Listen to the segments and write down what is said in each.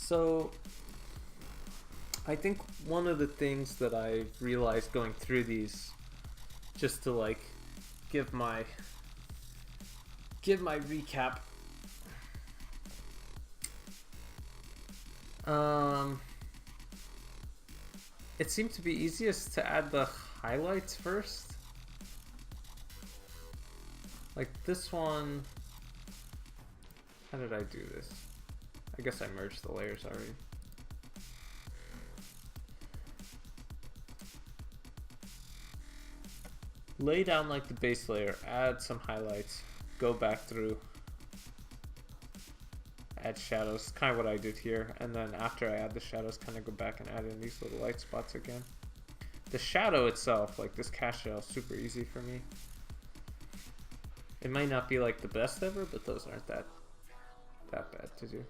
So I think one of the things that I realized going through these, just to like give my recap, it seemed to be easiest to add the highlights first. Like this one, how did I do this? I guess I merged the layers already. Lay down like the base layer, add some highlights, go back through, add shadows, kind of what I did here, and then after I add the shadows, kind of go back and add in these little light spots again. The shadow itself, like this cast shadow, is super easy for me. It might not be like the best ever, but those aren't that bad to do.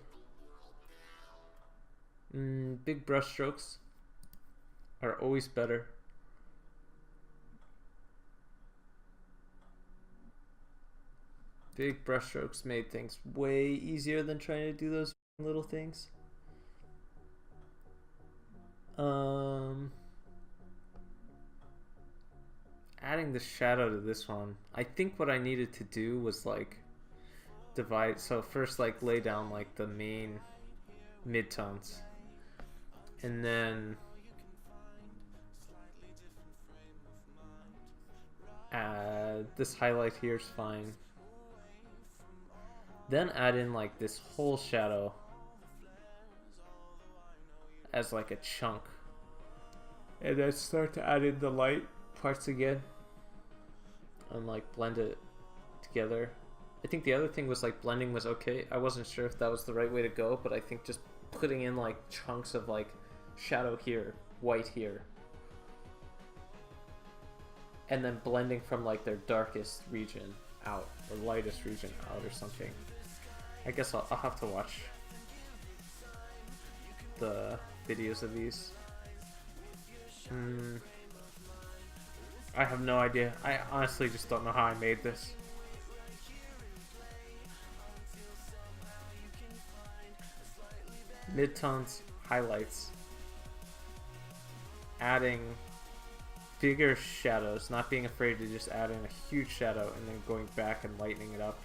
Big brush strokes are always better. Big brush strokes made things way easier than trying to do those little things. Adding the shadow to this one, I think what I needed to do was like divide. So first like lay down like the main midtones, and then add this highlight here is fine. Then add in like this whole shadow as like a chunk, and then start to add in the light parts again and like blend it together. I think the other thing was like blending was okay. I wasn't sure if that was the right way to go, but I think just putting in like chunks of like shadow here, white here, and then blending from like their darkest region out or lightest region out or something. I guess I'll have to watch the videos of these. I have no idea. I honestly just don't know how I made this. Midtones, highlights, adding bigger shadows, not being afraid to just add in a huge shadow and then going back and lightening it up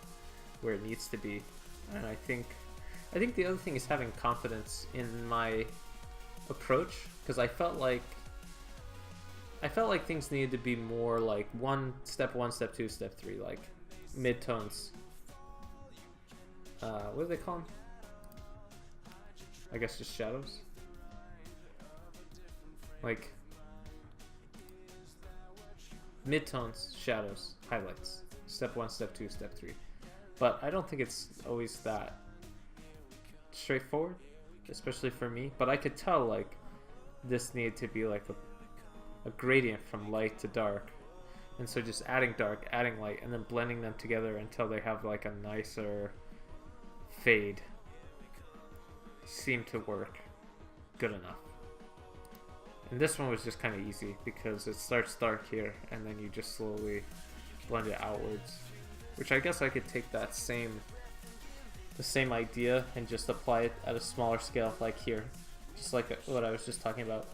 where it needs to be. And I think the other thing is having confidence in my approach, because I felt like things needed to be more like step 1, step 2, step 3, like midtones. What do they call them? I guess just shadows. Like midtones, shadows, highlights. Step 1, step 2, step 3. But I don't think it's always that straightforward, especially for me. But I could tell like this needed to be like a gradient from light to dark, and so just adding dark, adding light, and then blending them together until they have like a nicer fade seemed to work good enough. And this one was just kind of easy because it starts dark here and then you just slowly blend it outwards, which I guess I could take the same idea and just apply it at a smaller scale, like here, just like what I was just talking about.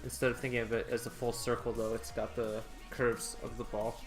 Instead of thinking of it as a full circle though, it's got the curves of the ball.